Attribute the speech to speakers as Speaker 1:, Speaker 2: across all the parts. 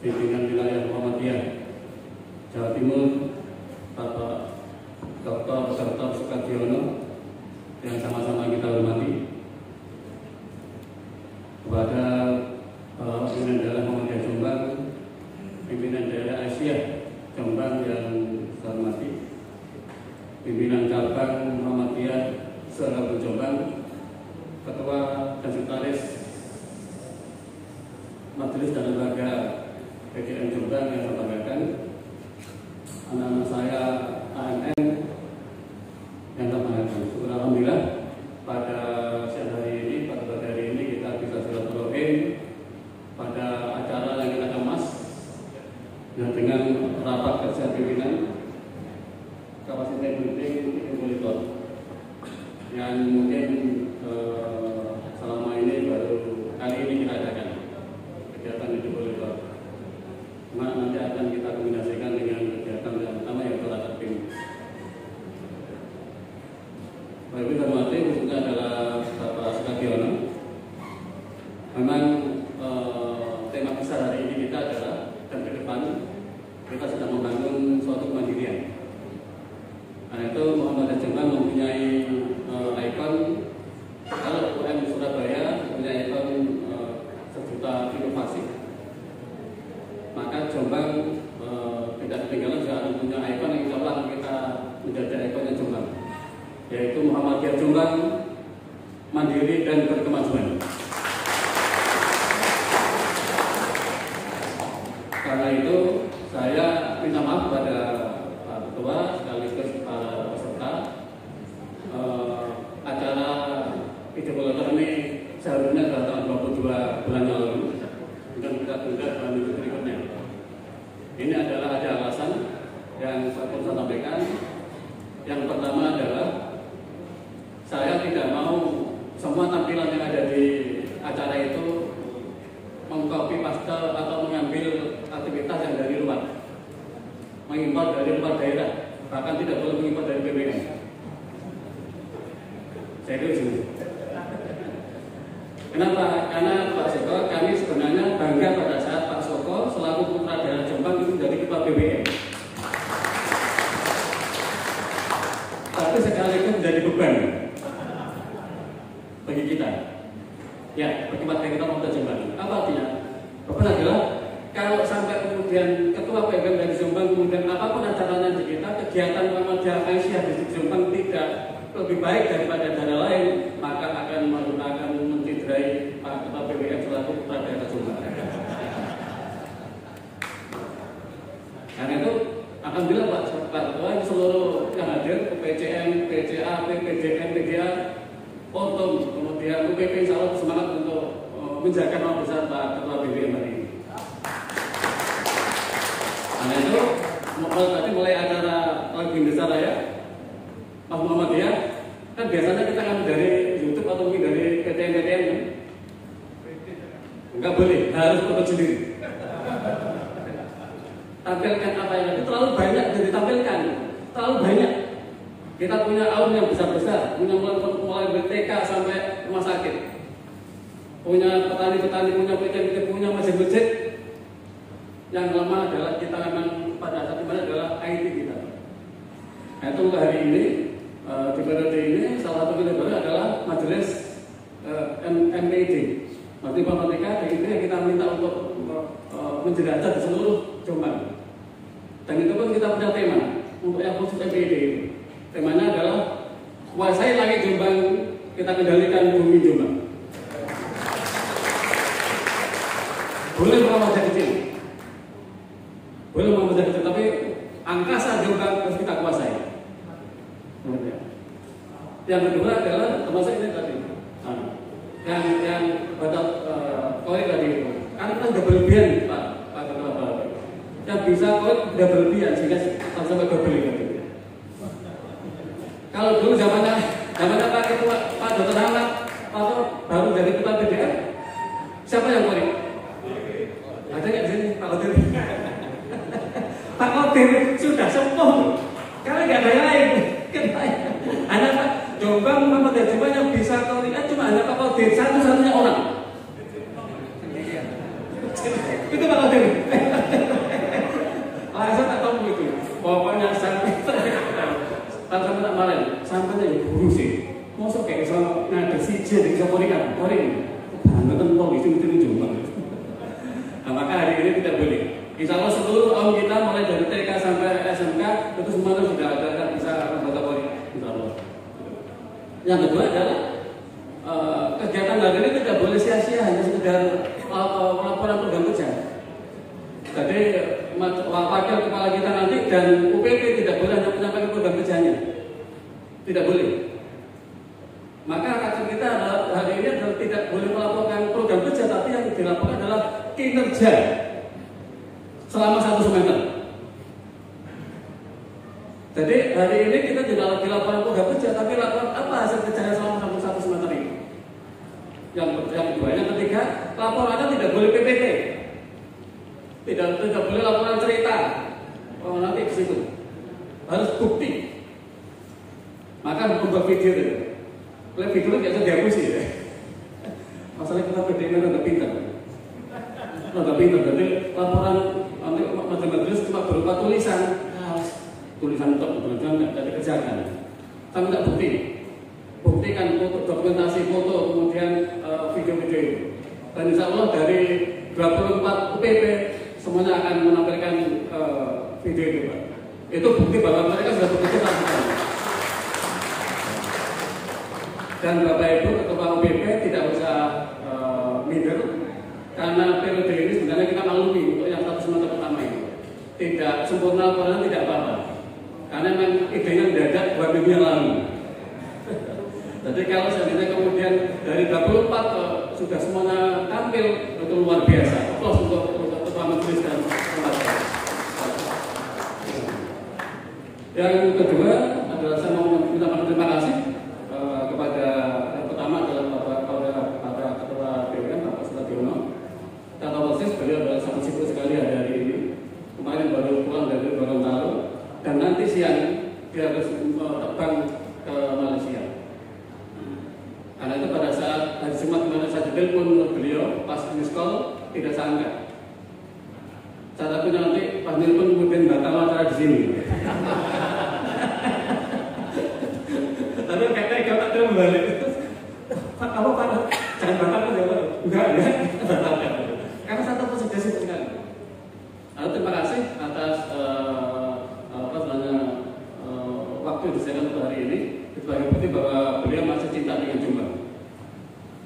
Speaker 1: pimpinan wilayah Muhammadiyah Jawa Timur, Bapak Dr. Sukadiono yang sama-sama kita hormati, kepada pimpinan daerah Muhammadiyah Jombang, pimpinan daerah Asia Jombang yang saya hormati, pimpinan cabang Muhammadiyah se-Lampung Jombang, ketua dan sekretaris Majelis dan Lembaga PGN Jombang yang saya banggakan, anak-anak saya AMN yang saya banggakan. Syukur alhamdulillah pada siang hari ini, pada hari ini kita bisa silaturahim pada acara yang kita kemas dengan rapat kerja pimpinan kapasitas meeting monitor yang mungkin selama ini baru kali ini kita adakan kegiatan itu monitor. Nanti akan kita kombinasikan dengan kegiatan yang pertama yaitu rapat tim. Baik, kita hormati khususnya adalah Bapak Sukadiono. Memang tema besar hari ini kita adalah dan ke depan kita sedang membangun suatu kemandirian. Karena itu Muhammadiyah Jombang mempunyai ikon, kalau UM Surabaya mempunyai ikon sejuta inovasi, maka Jombang tidak ketinggalan juga akan punya ikon yang insya Allah kita menjadi ikonnya Jombang, yaitu Muhammadiyah Jombang mandiri dan berkemajuan. Karena itu saya minta maaf kepada Pak Ketua sekaligus para peserta. Acara Idul ini seharusnya adalah tanggal 22 bulan lalu, dan kita tunda dalam minggu berikutnya. Ini adalah ada alasan yang saya perlu sampaikan. Yang pertama adalah saya tidak mau semua tampilan yang ada di acara itu mengcopy paste atau mengambil aktivitas yang dari luar, mengimpor dari luar daerah, bahkan tidak boleh mengimpor dari BPN. Saya setuju. Kenapa? Karena Pak Soko, kami sebenarnya bangga pada saat Pak Soko selaku putra daerah Jombang itu menjadi ketua BPN. Tapi sekaligus menjadi beban bagi kita. Ya, bagi warga kita Muhammadiyah Jombang. Apa artinya? Beban adalah kalau sampai kemudian ketua PBM dari Jombang kemudian apapun acaranya di kita, kegiatan Muhammadiyah Aisyah di Jombang tidak lebih baik daripada daerah lain, maka akan mencederai Pak Ketua PBM selaku putra daerah Jombang. Karena itu alhamdulillah Pak Ketua seluruh yang hadir, PCM, PCA, PPDN, PGA, Potom, kemudian UPP insya Allah semangat untuk menjaga nama besar Pak Ketua BBM hari ini. Karena itu tadi mulai acara lagu besar ya Mas Muhammadiyah, kan biasanya kita kan dari YouTube atau mungkin dari PTN kan? Enggak boleh, harus produk sendiri. Tampilkan apa yang ada, terlalu banyak jadi tampilkan, terlalu banyak. Kita punya aun yang besar-besar, punya mulai BTK sampai rumah sakit, punya petani-petani, punya PT-PT, punya masjid-masjid. Yang lemah adalah kita memang pada saat ini adalah IT kita. Nah, itu untuk hari ini di periode ini salah satu kita adalah majelis MPD, Majelis Informatika DIT yang kita minta untuk menjelajah di seluruh Jombang. Dan itu pun kita punya tema untuk yang khusus MPD. Temanya adalah kuasai langit Jombang, kita kendalikan bumi Jombang. Boleh Muhammadiyah kecil, boleh Muhammadiyah kecil, tapi angkasa Jombang harus kita kuasai. Yang kedua adalah termasuk ini tadi, yang batal koin tadi itu, karena kita sudah berlebihan Pak Ketua. Yang bisa koin sudah berlebihan sehingga sampai berlebihan. Kalau dulu zamannya Pak Ketua Pak Dr. Ahmad atau baru dari ketua BDM, siapa yang koin? Ada nggak di sini Pak Kodir? Pak Kodir sudah sepuh, karena nggak ada yang lain. Hanya Pak Jombang Muhammadiyah Jombang yang bisa koordinat cuma hanya Pak Kodir, satu-satunya orang. Itu Pak Kodir. sampai ya guru sih. Mosok kayak iso ngada siji iso koringan. Banget polisi mesti Jombang. Nah, maka hari ini tidak boleh. Insya Allah seluruh om kita mulai dari TK sampai SMK itu semuanya sudah ada bisa membaca Qori. Insya Allah. Yang kedua adalah kegiatan hari ini tidak boleh sia-sia hanya sekedar laporan program kerja. Jadi wakil kepala kita nanti dan UPP tidak boleh hanya menyampaikan program kerjanya. Tidak boleh. Maka action kita adalah hari ini adalah tidak boleh melaporkan program kerja, tapi yang dilaporkan adalah kinerja selama 1 semester. Jadi hari ini kita tidak lagi laporan program kerja, tapi laporan apa hasil kerjanya selama 1 semester ini. Yang kedua, yang ketiga, laporannya tidak boleh PPT, tidak boleh laporan cerita. Oh nanti ke situ harus bukti. Maka membuat video itu. Kalau video itu tidak dihapus ya. Masalahnya kita PDM agak pintar. Agak pintar, jadi laporan nanti majelis cuma berupa tulisan untuk benar-benar tidak dikerjakan. Tapi tidak bukti. Buktikan foto, dokumentasi foto, kemudian video-video itu. Dan insya Allah dari 24 UPP semuanya akan menampilkan video itu, Pak. Itu bukti bahwa mereka sudah bekerja langsung. Dan Bapak Ibu Ketua UPP tidak usah minder, karena periode ini sebenarnya kita maklumi untuk yang 1 semester pertama ini tidak sempurna laporan, tidak apa-apa, karena memang idenya mendadak 2 minggu yang lalu. Jadi kalau seandainya kemudian dari 24 sudah semuanya tampil, itu luar biasa. Aplaus untuk Ketua Majelis dan lembaga. Yang kedua adalah saya mau minta terima kasih kepada yang pertama adalah pada Ketua BUMN Bapak Suradiono. Kata Wasis, beliau adalah sangat sibuk sekali hari ini. Kemarin baru pulang dari Gorontalo dan nanti siang dia harus terbang ke Malaysia. Karena itu pada saat hari Jumat kemarin saya telepon beliau pas miss call tidak saya angkat. Saya takutnya nanti pas telepon kemudian batal acara di sini. Tapi kayaknya gak tak balik. Apa Pak? Jangan batalkan ya Pak. Enggak ya, batalkan. Karena saya tahu sudah sibuk sekali. Lalu terima kasih atas waktu yang disediakan untuk hari ini. Sebagai bukti bahwa beliau masih cinta dengan Jombang,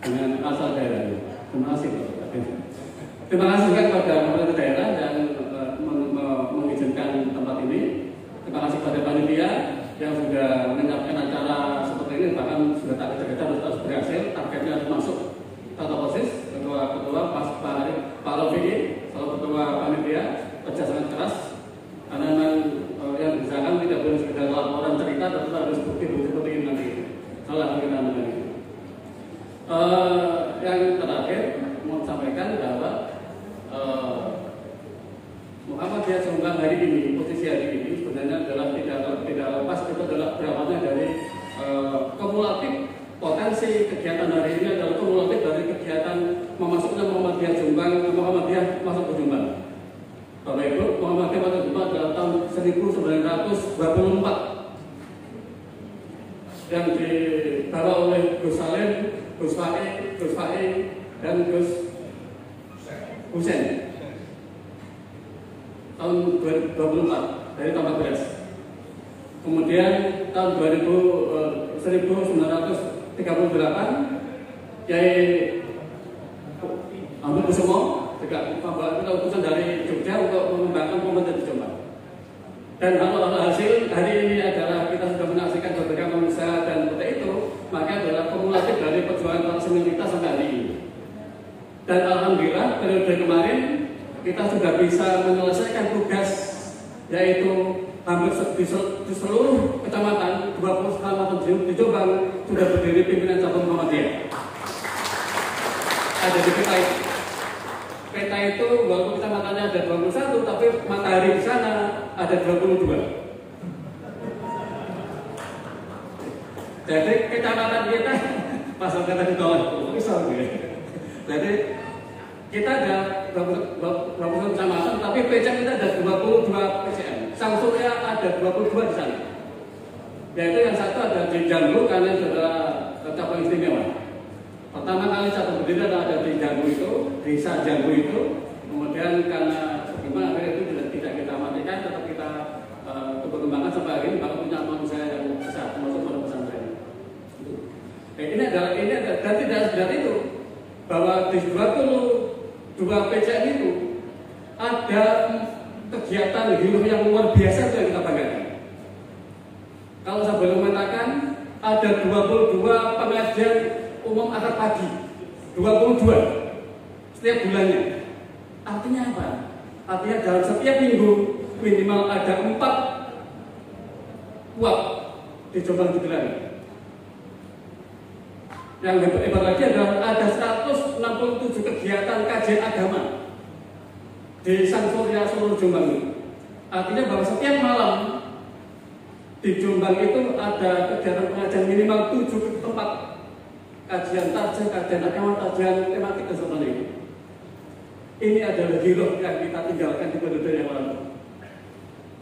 Speaker 1: dengan asal daerahnya. Terima kasih Pak. Terima kasih juga kepada pemerintah daerah yang mengizinkan tempat ini. Terima kasih kepada panitia yang sudah menyiapkan acara seperti ini, bahkan sudah tak kerja-kerja harus berhasil, targetnya harus masuk. Tata Posis, ketua Pak Rofiki, selalu ketua panitia, kerja sangat keras. Karena memang yang disahkan tidak boleh sekedar laporan cerita, tapi harus bukti-bukti seperti ini nanti. Salah kita nanti. Yang terakhir mau sampaikan bahwa Muhammadiyah Jombang hari ini, posisi hari ini sebenarnya adalah tidak lepas, itu adalah berawalnya dari kumulatif potensi kegiatan hari ini adalah kumulatif dari kegiatan memasuknya Muhammadiyah Jombang, Muhammadiyah masuk ke Jombang. Bapak Ibu, Muhammadiyah masuk ke Jombang adalah tahun 1924 yang dibawa oleh Gus Salim, Gus Faik, dan Gus Husain. Tahun 2024 dari tahun 14. Kemudian tahun 1938 Kiai Ahmad Kusumo juga membawa utusan dari Jogja untuk mengembangkan pemerintah di Jombang. Dan hasil hari ini adalah kita sudah menyaksikan berbagai manusia dan seperti itu, maka adalah kumulatif dari perjuangan para kita sampai hari ini. Dan alhamdulillah periode kemarin kita sudah bisa menyelesaikan tugas, yaitu hampir di seluruh kecamatan, 20 kecamatan di Jombang sudah berdiri pimpinan cabang Muhammadiyah. Ada di peta itu. Peta itu walaupun kecamatannya ada 21, tapi matahari di sana ada 22. Jadi kecamatan kita pasal kata di bawah, jadi kita ada 21 kecamatan, tapi PCM kita ada 22 PCM. Sang Surya ada 22 di sana. Yaitu yang satu ada di Jambu karena itu adalah cabang istimewa. Pertama kali saya berdiri ada di Jambu itu, desa Jambu itu. Kemudian karena bagaimana akhirnya itu tidak kita matikan, tetap kita kembangkan sampai hari ini, bahkan punya manusia yang besar, termasuk pada pesantren. Ini adalah dan tidak sekedar itu, bahwa di 22 PCN itu ada kegiatan hidup yang luar biasa yang kita banggakan. Kalau saya boleh mengatakan ada 22 pengajian umum akad pagi, 22 setiap bulannya. Artinya apa? Artinya dalam setiap minggu minimal ada 4 uap di Jombang digelar. Yang hebat lagi adalah ada 167 kegiatan kajian agama di Sang Surya seluruh Jombang. Artinya bahwa setiap malam di Jombang itu ada kegiatan pengajian minimal 7 tempat kajian tajam, kajian agama, kajian tematik dan sebagainya. Ini adalah giroh yang kita tinggalkan di periode yang lalu.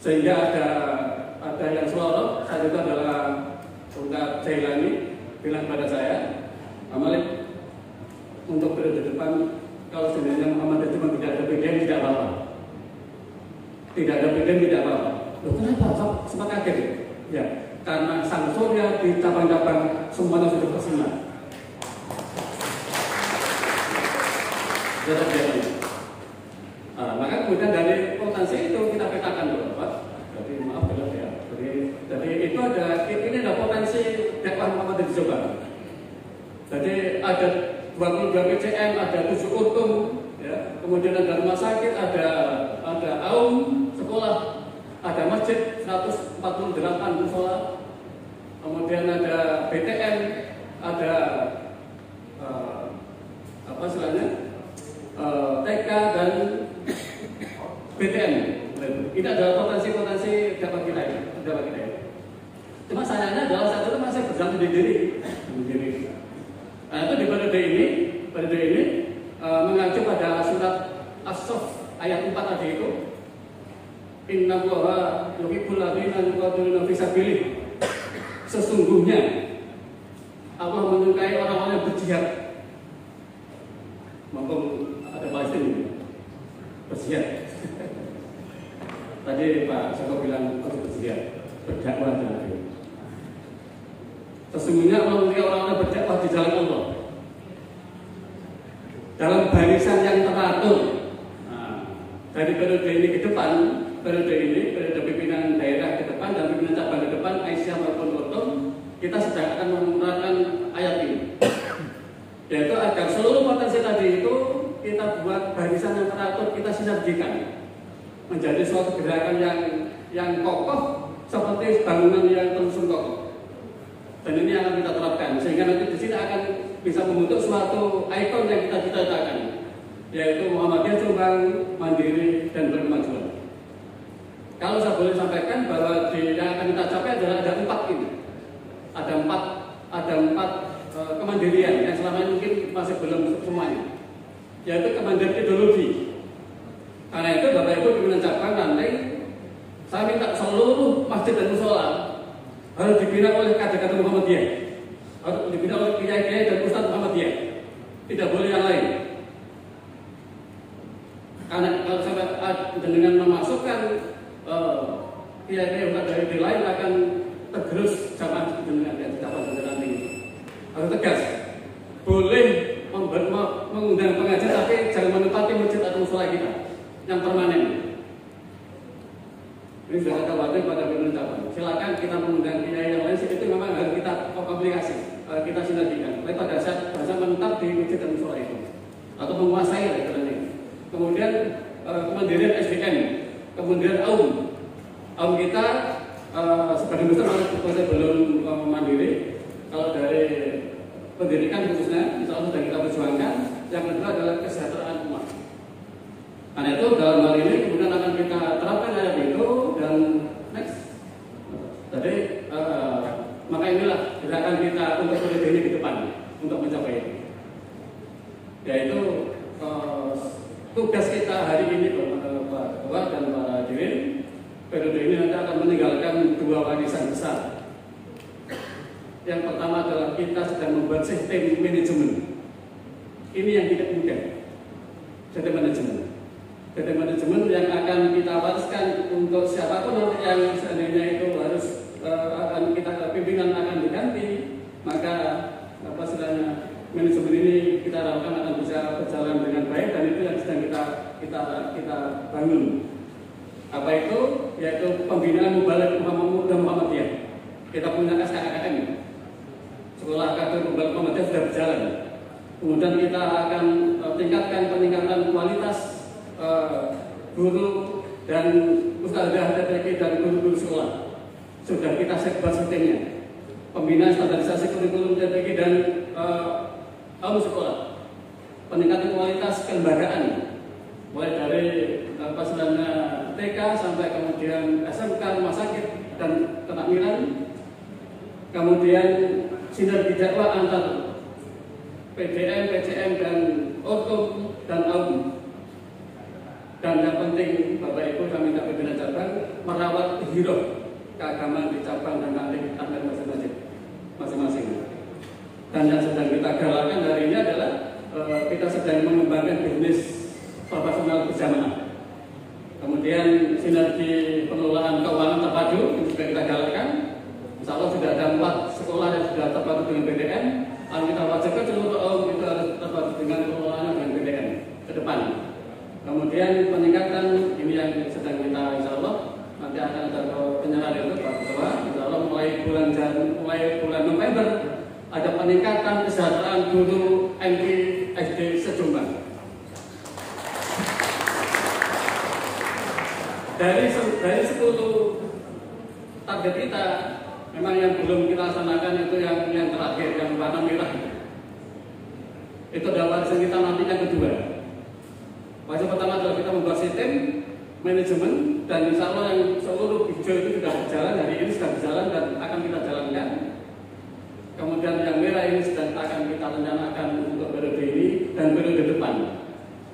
Speaker 1: Sehingga ada yang seloroh, saat itu adalah Ungkap Jailani bilang pada saya, Malik, untuk periode depan kalau sebenarnya Muhammad cuma tidak ada PDM tidak apa-apa. Tidak ada PDM tidak apa-apa. Loh kenapa? Sempat kaget ya? Ya, karena Sang Surya di cabang-cabang semuanya sudah tersimak. Maka kemudian dari potensi itu kita petakan dulu, Pak. Jadi maaf benar ya. Jadi itu ini ada potensi dakwah Muhammad di Jombang. Jadi ada 22 PCM, ada 7 untung, ya. Kemudian ada rumah sakit, ada aum sekolah, ada masjid 148 musola, kemudian ada BTN, ada TK dan BTN. Ini adalah potensi dapat kita ini. Cuma sayangnya adalah saat itu masih berjalan sendiri. Nah itu di periode ini mengacu pada surat As-Saff ayat 4 tadi itu. Innallaha yuhibbul ladzina yuqatiluna fi sabilih. Sesungguhnya Allah menyukai orang-orang yang berjihad. Maupun ada Palestina berjihad. Tadi Pak Soko bilang harus berjihad, berdakwah dengan sesungguhnya Allah menyukai orang-orang berdakwah di jalan Allah dalam barisan yang teratur. Dari periode ini ke depan, periode pimpinan daerah ke depan dan pimpinan cabang ke depan, Aisyah maupun Rotom, kita sedang akan menerapkan ayat ini, yaitu agar seluruh potensi tadi itu kita buat barisan yang teratur, kita sinergikan menjadi suatu gerakan yang kokoh seperti bangunan yang terus kokoh. Dan ini akan kita terapkan sehingga nanti di sini akan bisa membentuk suatu ikon yang kita cita-citakan, yaitu Muhammadiyah Jombang, mandiri dan berkemajuan. Kalau saya boleh sampaikan bahwa yang akan kita capai adalah ada 4 ini. Ada empat kemandirian yang selama ini mungkin masih belum semuanya, yaitu kemandirian ideologi. Karena itu Bapak Ibu pimpinan cabang nanti saya minta seluruh masjid dan musola harus dibina oleh kader-kader Muhammadiyah, harus dibina oleh kiai-kiai dan ustadz Muhammadiyah, tidak boleh yang lain. Karena kalau saya dengan memasukkan kiai-kiai dari lain akan tergerus jamaah dengan cabang nanti. Harus tegas, boleh mengundang pengajian tapi jangan menempati masjid atau musola kita yang permanen. Ini sudah kita wajib pada pimpinan cabang. Silakan kita mengundang kiai yang lain, itu memang harus kita komunikasi, kita sinergikan. Tapi pada saat menetap di masjid dan musola itu atau menguasai ini. Kemudian kemandirian SDM, kemudian aum kita sebagian besar masih belum mandiri. Kalau dari pendidikan khususnya, insya Allah sudah kita perjuangkan. Yang kedua adalah kesejahteraan umat. Karena itu dalam hal ini kemudian akan kita terapkan ayat itu dan next. Jadi maka inilah gerakan kita untuk periode ini ke depan untuk mencapai ini. Yaitu tugas kita hari ini Pak Ketua dan Pak Hadirin, periode ini nanti akan meninggalkan 2 warisan besar Yang pertama adalah kita sedang membuat sistem manajemen. Ini yang tidak mudah. Sistem manajemen yang akan kita wariskan untuk siapapun nanti yang seandainya itu harus akan kita pimpinan akan diganti, maka manajemen ini kita harapkan akan bisa berjalan dengan baik, dan itu yang sedang kita bangun. Apa itu? Yaitu pembinaan Mubalik Muhammadiyah. Kita punya SKKM, Sekolah Kader Mubalik Muhammadiyah sudah berjalan. Kemudian kita akan peningkatan kualitas guru dan ustadzah TPQ dan guru-guru sekolah. Sudah kita buat sistemnya. Pembinaan standarisasi kurikulum TPQ dan sekolah. Peningkatan kualitas kelembagaan, mulai dari TK sampai kemudian SMK, rumah sakit dan ketakmiran. Kemudian sinergi dakwah antar PDM, PCM dan Ortum dan AUM. Dan yang penting Bapak Ibu, kami minta pimpinan cabang merawat hiroh keagamaan di cabang dan aktivitas masing-masing. Dan yang sedang kita galakkan hari ini adalah kita sedang mengembangkan bisnis profesional berjamaah. Kemudian sinergi pengelolaan keuangan terpadu yang sudah kita galakkan. Insya Allah sudah ada 4 sekolah yang sudah terpadu dengan PDN. Kita wajibkan seluruh AUM itu harus terpadu dengan pengelolaan dengan PDN ke depan. Kemudian peningkatan ini yang sedang kita insya Allah nanti akan ada penyerahan itu bahwa insya Allah mulai bulan November ada peningkatan kesejahteraan guru MT SD Sejombang. Dari 10 target kita, memang yang belum kita laksanakan itu yang terakhir, yang warna merah. Itu adalah warisan kita nanti yang kedua. Warisan pertama adalah kita membuat sistem manajemen, dan insya Allah yang seluruh hijau itu sudah berjalan, hari ini sudah berjalan dan akan kita jalankan. Kemudian yang merah ini sedang akan kita rencanakan untuk periode ini dan periode depan,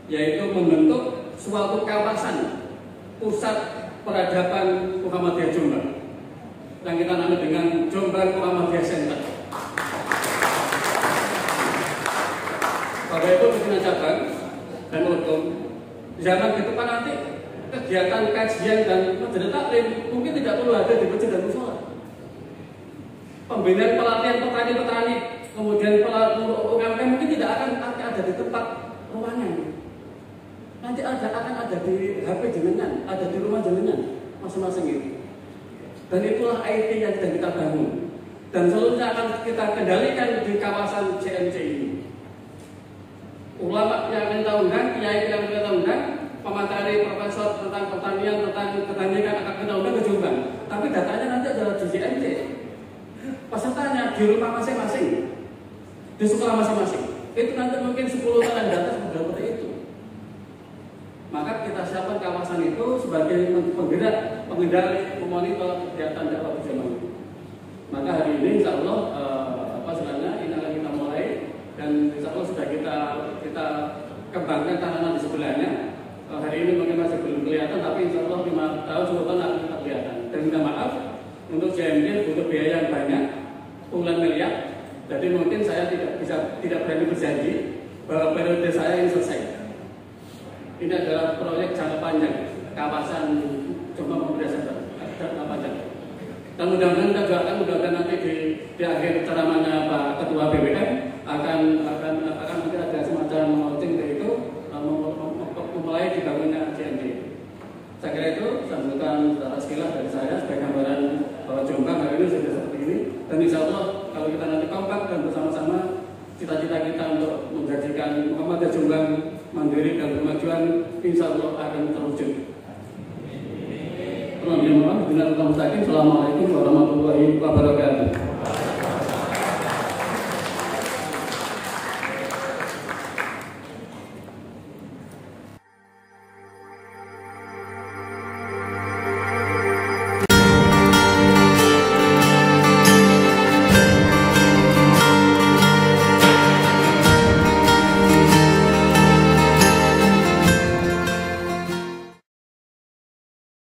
Speaker 1: yaitu membentuk suatu kawasan pusat peradaban Muhammadiyah Jombang yang kita namai dengan Jombang Muhammadiyah Center. Bapak Ibu pimpinan cabang dan Ortum, zaman ke depan nanti kegiatan kajian dan majelis taklim mungkin tidak perlu ada di masjid dan mushola. Pembinaan pelatihan petani-petani, kemudian UMKM mungkin tidak akan ada di tempat ruangan. Nanti akan ada di HP jenengan, ada di rumah jenengan masing-masing itu. Dan itulah IT yang sedang kita bangun. Dan seluruhnya akan kita kendalikan di kawasan CMC ini. Ulama yang kita undang, kiai yang kita undang, pemateri profesor tentang pertanian, tentang ketanian akan kita undang ke Jombang. Tapi datanya nanti adalah di CMC. Pesertanya di rumah masing-masing, di sekolah masing-masing. Itu nanti mungkin 10 tahun data seperti itu. Maka kita siapkan kawasan itu sebagai penggerak, pengendali, memonitor kegiatan dakwah berjamaah. Maka hari ini insya Allah ini akan kita mulai, dan insya Allah sudah kita kembangkan tanaman di sebelahnya. Hari ini mungkin masih belum kelihatan, tapi insya Allah 5 tahun 10 tahun akan kita kelihatan. Dan minta maaf untuk JMD butuh biaya yang banyak, puluhan miliar. Jadi mungkin saya tidak berani berjanji bahwa periode saya ini selesai. Ini adalah proyek jangka panjang, kawasan Jombang Muhammadiyah Center, jangka panjang. Dan mudah-mudahan kita doakan, mudah-mudahan nanti di akhir ceramahnya Pak Ketua BWM akan nanti ada semacam launching itu memulai dibangunnya JMD. Saya kira itu sambutan secara sekilas dari saya sebagai gambaran bahwa Jombang hari ini sudah seperti ini. Dan insya Allah kalau kita nanti kompak dan bersama-sama, cita-cita kita untuk menjadikan Muhammadiyah Jombang mandiri dan kemajuan insya Allah akan terwujud. Assalamualaikum warahmatullahi wabarakatuh.